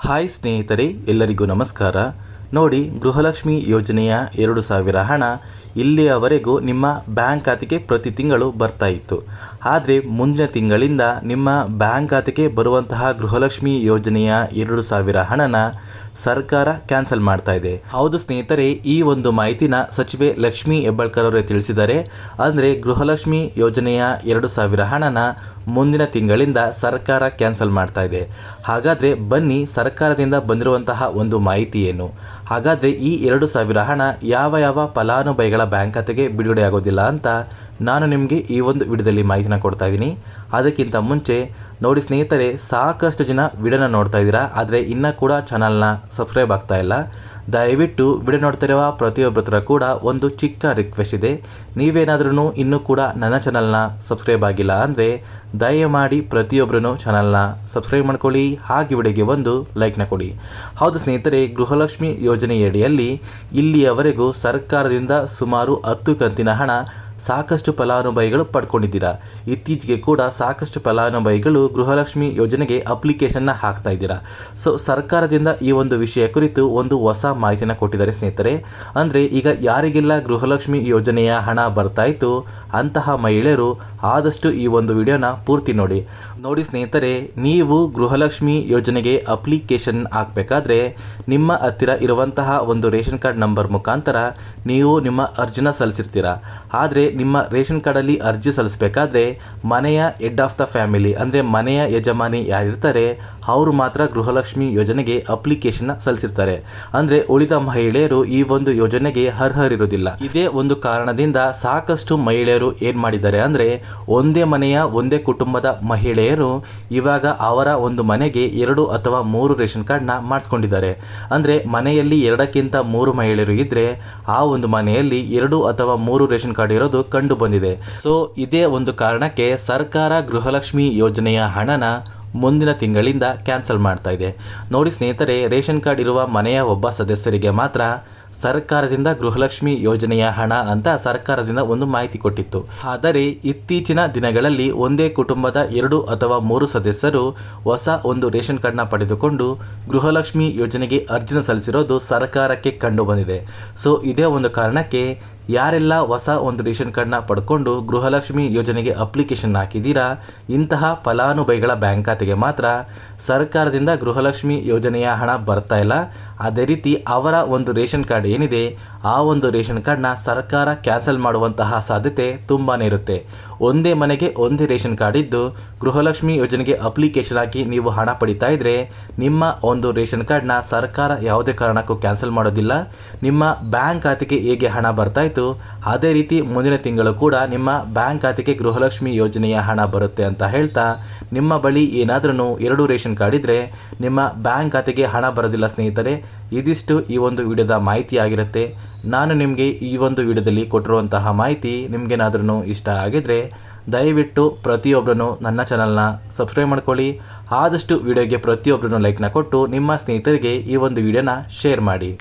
Hi ಸ್ನೇಹಿತರೆ, ಎಲ್ಲರಿಗೂ ನಮಸ್ಕಾರ. ನೋಡಿ, ಗೃಹಲಕ್ಷ್ಮಿ ಯೋಜನೆಯ 2000 ಹಣ ಇಲ್ಲಿಯವರೆಗೂ ನಿಮ್ಮ ಬ್ಯಾಂಕ್ ಖಾತೆಗೆ ಪ್ರತಿ ತಿಂಗಳು ಬರ್ತಾ ಇತ್ತು. ಆದರೆ ಮುಂದಿನ ತಿಂಗಳಿಂದ ನಿಮ್ಮ ಬ್ಯಾಂಕ್ ಖಾತೆಗೆ ಬರುವಂತಹ ಗೃಹಲಕ್ಷ್ಮಿ ಯೋಜನೆಯ 2000 ಹಣನ ಸರ್ಕಾರ ಕ್ಯಾನ್ಸಲ್ ಮಾಡ್ತಾ ಇದೆ. ಹೌದು ಸ್ನೇಹಿತರೆ, ಈ ಒಂದು ಮಾಹಿತಿನ ಸಚಿವೆ ಲಕ್ಷ್ಮಿ ಹೆಬ್ಬಾಳ್ಕರ್ ಅವರೇ ತಿಳಿಸಿದ್ದಾರೆ. ಅಂದರೆ ಗೃಹಲಕ್ಷ್ಮಿ ಯೋಜನೆಯ 2000 ಹಣನ ಮುಂದಿನ ತಿಂಗಳಿಂದ ಸರ್ಕಾರ ಕ್ಯಾನ್ಸಲ್ ಮಾಡ್ತಾ ಇದೆ. ಹಾಗಾದರೆ ಬನ್ನಿ, ಸರ್ಕಾರದಿಂದ ಬಂದಿರುವಂತಹ ಒಂದು ಮಾಹಿತಿ ಏನು, ಹಾಗಾದರೆ ಈ 2000 ಹಣ ಯಾವ ಯಾವ ಫಲಾನುಭವಿಗಳ ಬ್ಯಾಂಕ್ ಖಾತೆಗೆ ಬಿಡುಗಡೆ ಆಗೋದಿಲ್ಲ ಅಂತ ನಾನು ನಿಮಗೆ ಈ ಒಂದು ವಿಡಿಯೋದಲ್ಲಿ ಮಾಹಿತಿನ ಕೊಡ್ತಾ ಇದ್ದೀನಿ. ಅದಕ್ಕಿಂತ ಮುಂಚೆ ನೋಡಿ ಸ್ನೇಹಿತರೆ, ಸಾಕಷ್ಟು ಜನ ವಿಡಿಯೋನ ನೋಡ್ತಾ ಇದ್ದೀರಾ, ಆದರೆ ಇನ್ನೂ ಕೂಡ ಚಾನಲ್ನ ಸಬ್ಸ್ಕ್ರೈಬ್ ಆಗ್ತಾ ಇಲ್ಲ. ದಯವಿಟ್ಟು ವಿಡಿಯೋ ನೋಡ್ತಿರುವ ಪ್ರತಿಯೊಬ್ಬರ ಹತ್ರ ಕೂಡ ಒಂದು ಚಿಕ್ಕ ರಿಕ್ವೆಸ್ಟ್ ಇದೆ. ನೀವೇನಾದ್ರೂ ಇನ್ನೂ ಕೂಡ ನನ್ನ ಚಾನಲ್ನ ಸಬ್ಸ್ಕ್ರೈಬ್ ಆಗಿಲ್ಲ ಅಂದರೆ ದಯಮಾಡಿ ಪ್ರತಿಯೊಬ್ಬರೂ ಚಾನಲ್ನ ಸಬ್ಸ್ಕ್ರೈಬ್ ಮಾಡ್ಕೊಳ್ಳಿ, ಹಾಗೆ ವಿಡಿಯೋಗೆ ಒಂದು ಲೈಕ್ನ ಕೊಡಿ. ಹೌದು ಸ್ನೇಹಿತರೆ, ಗೃಹಲಕ್ಷ್ಮಿ ಯೋಜನೆಯಡಿಯಲ್ಲಿ ಇಲ್ಲಿಯವರೆಗೂ ಸರ್ಕಾರದಿಂದ ಸುಮಾರು 10 ಕಂತಿನ ಹಣ ಸಾಕಷ್ಟು ಫಲಾನುಭವಿಗಳು ಪಡ್ಕೊಂಡಿದ್ದೀರಾ. ಇತ್ತೀಚೆಗೆ ಕೂಡ ಸಾಕಷ್ಟು ಫಲಾನುಭವಿಗಳು ಗೃಹಲಕ್ಷ್ಮಿ ಯೋಜನೆಗೆ ಅಪ್ಲಿಕೇಶನ್ನ ಹಾಕ್ತಾ ಇದ್ದೀರಾ. ಸೊ ಸರ್ಕಾರದಿಂದ ಈ ಒಂದು ವಿಷಯ ಕುರಿತು ಒಂದು ಹೊಸ ಮಾಹಿತಿನ ಕೊಟ್ಟಿದ್ದಾರೆ ಸ್ನೇಹಿತರೆ. ಅಂದರೆ ಈಗ ಯಾರಿಗೆಲ್ಲ ಗೃಹಲಕ್ಷ್ಮಿ ಯೋಜನೆಯ ಹಣ ಬರ್ತಾ ಇತ್ತು ಅಂತಹ ಮಹಿಳೆಯರು ಆದಷ್ಟು ಈ ಒಂದು ವಿಡಿಯೋನ ಪೂರ್ತಿ ನೋಡಿ ಸ್ನೇಹಿತರೆ. ನೀವು ಗೃಹಲಕ್ಷ್ಮಿ ಯೋಜನೆಗೆ ಅಪ್ಲಿಕೇಶನ್ ಹಾಕಬೇಕಾದ್ರೆ ನಿಮ್ಮ ಹತ್ತಿರ ಇರುವಂತಹ ಒಂದು ರೇಷನ್ ಕಾರ್ಡ್ ನಂಬರ್ ಮುಖಾಂತರ ನೀವು ನಿಮ್ಮ ಅರ್ಜಿನ ಸಲ್ಲಿಸಿರ್ತೀರ. ಆದರೆ ನಿಮ್ಮ ರೇಷನ್ ಕಾರ್ಡಲ್ಲಿ ಅರ್ಜಿ ಸಲ್ಲಿಸಬೇಕಾದ್ರೆ ಮನೆಯ ಹೆಡ್ ಆಫ್ ದ ಫ್ಯಾಮಿಲಿ ಅಂದರೆ ಮನೆಯ ಯಜಮಾನಿ ಯಾರಿರ್ತಾರೆ ಅವರು ಮಾತ್ರ ಗೃಹಲಕ್ಷ್ಮಿ ಯೋಜನೆಗೆ ಅಪ್ಲಿಕೇಶನ್ನ ಸಲ್ಲಿಸಿರ್ತಾರೆ. ಅಂದರೆ ಉಳಿದ ಮಹಿಳೆಯರು ಈ ಒಂದು ಯೋಜನೆಗೆ ಅರ್ಹರಿರುವುದಿಲ್ಲ. ಇದೇ ಒಂದು ಕಾರಣದಿಂದ ಸಾಕಷ್ಟು ಮಹಿಳೆಯರು ಏನು ಮಾಡಿದ್ದಾರೆ ಅಂದರೆ ಒಂದೇ ಮನೆಯ ಒಂದೇ ಕುಟುಂಬದ ಮಹಿಳೆಯರು ಇವಾಗ ಅವರ ಒಂದು ಮನೆಗೆ 2 ಅಥವಾ 3 ರೇಷನ್ ಕಾರ್ಡ್ನ ಮಾಡಿಸ್ಕೊಂಡಿದ್ದಾರೆ. ಅಂದರೆ ಮನೆಯಲ್ಲಿ 2ಕ್ಕಿಂತ 3 ಮಹಿಳೆಯರು ಇದ್ದರೆ ಆ ಒಂದು ಮನೆಯಲ್ಲಿ 2 ಅಥವಾ 3 ರೇಷನ್ ಕಾರ್ಡ್ ಇರೋದು ಕಂಡು ಬಂದಿದೆ. ಸೊ ಇದೇ ಒಂದು ಕಾರಣಕ್ಕೆ ಸರ್ಕಾರ ಗೃಹಲಕ್ಷ್ಮಿ ಯೋಜನೆಯ ಹಣನ ಮುಂದಿನ ತಿಂಗಳಿಂದ ಕ್ಯಾನ್ಸಲ್ ಮಾಡ್ತಾ ಇದೆ. ನೋಡಿ ಸ್ನೇಹಿತರೆ, ರೇಷನ್ ಕಾರ್ಡ್ ಇರುವ ಮನೆಯ ಒಬ್ಬ ಸದಸ್ಯರಿಗೆ ಮಾತ್ರ ಸರ್ಕಾರದಿಂದ ಗೃಹಲಕ್ಷ್ಮಿ ಯೋಜನೆಯ ಹಣ ಅಂತ ಸರ್ಕಾರದಿಂದ ಒಂದು ಮಾಹಿತಿ ಕೊಟ್ಟಿತ್ತು. ಆದರೆ ಇತ್ತೀಚಿನ ದಿನಗಳಲ್ಲಿ ಒಂದೇ ಕುಟುಂಬದ 2 ಅಥವಾ 3 ಸದಸ್ಯರು ಹೊಸ ಒಂದು ರೇಷನ್ ಕಾರ್ಡ್ನ ಪಡೆದುಕೊಂಡು ಗೃಹಲಕ್ಷ್ಮಿ ಯೋಜನೆಗೆ ಅರ್ಜಿನ ಸಲ್ಲಿಸಿರೋದು ಸರ್ಕಾರಕ್ಕೆ ಕಂಡು ಬಂದಿದೆ. ಸೊ ಇದೇ ಒಂದು ಕಾರಣಕ್ಕೆ ಯಾರೆಲ್ಲ ಹೊಸ ಒಂದು ರೇಷನ್ ಕಾರ್ಡ್ನ ಪಡ್ಕೊಂಡು ಗೃಹಲಕ್ಷ್ಮಿ ಯೋಜನೆಗೆ ಅಪ್ಲಿಕೇಶನ್ ಹಾಕಿದ್ದೀರಾ ಇಂತಹ ಫಲಾನುಭವಿಗಳ ಬ್ಯಾಂಕ್ ಖಾತೆಗೆ ಮಾತ್ರ ಸರ್ಕಾರದಿಂದ ಗೃಹಲಕ್ಷ್ಮಿ ಯೋಜನೆಯ ಹಣ ಬರ್ತಾ ಇಲ್ಲ. ಅದೇ ರೀತಿ ಅವರ ಒಂದು ರೇಷನ್ ಕಾರ್ಡ್ ಏನಿದೆ ಆ ಒಂದು ರೇಷನ್ ಕಾರ್ಡ್ನ ಸರ್ಕಾರ ಕ್ಯಾನ್ಸಲ್ ಮಾಡುವಂತಹ ಸಾಧ್ಯತೆ ತುಂಬಾ ಇರುತ್ತೆ. ಒಂದೇ ಮನೆಗೆ ಒಂದೇ ರೇಷನ್ ಕಾರ್ಡ್ ಇದ್ದು ಗೃಹಲಕ್ಷ್ಮಿ ಯೋಜನೆಗೆ ಅಪ್ಲಿಕೇಶನ್ ಹಾಕಿ ನೀವು ಹಣ ಪಡಿತಾ ಇದ್ದರೆ ನಿಮ್ಮ ಒಂದು ರೇಷನ್ ಕಾರ್ಡ್ನ ಸರ್ಕಾರ ಯಾವುದೇ ಕಾರಣಕ್ಕೂ ಕ್ಯಾನ್ಸಲ್ ಮಾಡೋದಿಲ್ಲ. ನಿಮ್ಮ ಬ್ಯಾಂಕ್ ಖಾತೆಗೆ ಹೇಗೆ ಹಣ ಬರ್ತಾ ಇತ್ತು ಅದೇ ರೀತಿ ಮುಂದಿನ ತಿಂಗಳು ಕೂಡ ನಿಮ್ಮ ಬ್ಯಾಂಕ್ ಖಾತೆಗೆ ಗೃಹಲಕ್ಷ್ಮಿ ಯೋಜನೆಯ ಹಣ ಬರುತ್ತೆ ಅಂತ ಹೇಳ್ತಾ, ನಿಮ್ಮ ಬಳಿ ಏನಾದ್ರೂ 2 ರೇಷನ್ ಕಾರ್ಡ್ ಇದ್ದರೆ ನಿಮ್ಮ ಬ್ಯಾಂಕ್ ಖಾತೆಗೆ ಹಣ ಬರೋದಿಲ್ಲ ಸ್ನೇಹಿತರೆ. ಇದಿಷ್ಟು ಈ ಒಂದು ವಿಡಿಯೋದ ಮಾಹಿತಿ ಆಗಿರುತ್ತೆ. ನಾನು ನಿಮಗೆ ಈ ಒಂದು ವಿಡಿಯೋದಲ್ಲಿ ಕೊಟ್ಟಿರುವಂತಹ ಮಾಹಿತಿ ನಿಮಗೇನಾದ್ರೂ ಇಷ್ಟ ಆಗಿದ್ರೆ ದಯವಿಟ್ಟು ಪ್ರತಿಯೊಬ್ಬರೂ ನನ್ನ ಚಾನಲ್ನ ಸಬ್ಸ್ಕ್ರೈಬ್ ಮಾಡ್ಕೊಳ್ಳಿ. ಆದಷ್ಟು ವಿಡಿಯೋಗೆ ಪ್ರತಿಯೊಬ್ಬರೂ ಲೈಕ್ನ ಕೊಟ್ಟು ನಿಮ್ಮ ಸ್ನೇಹಿತರಿಗೆ ಈ ಒಂದು ವಿಡಿಯೋನ ಶೇರ್ ಮಾಡಿ.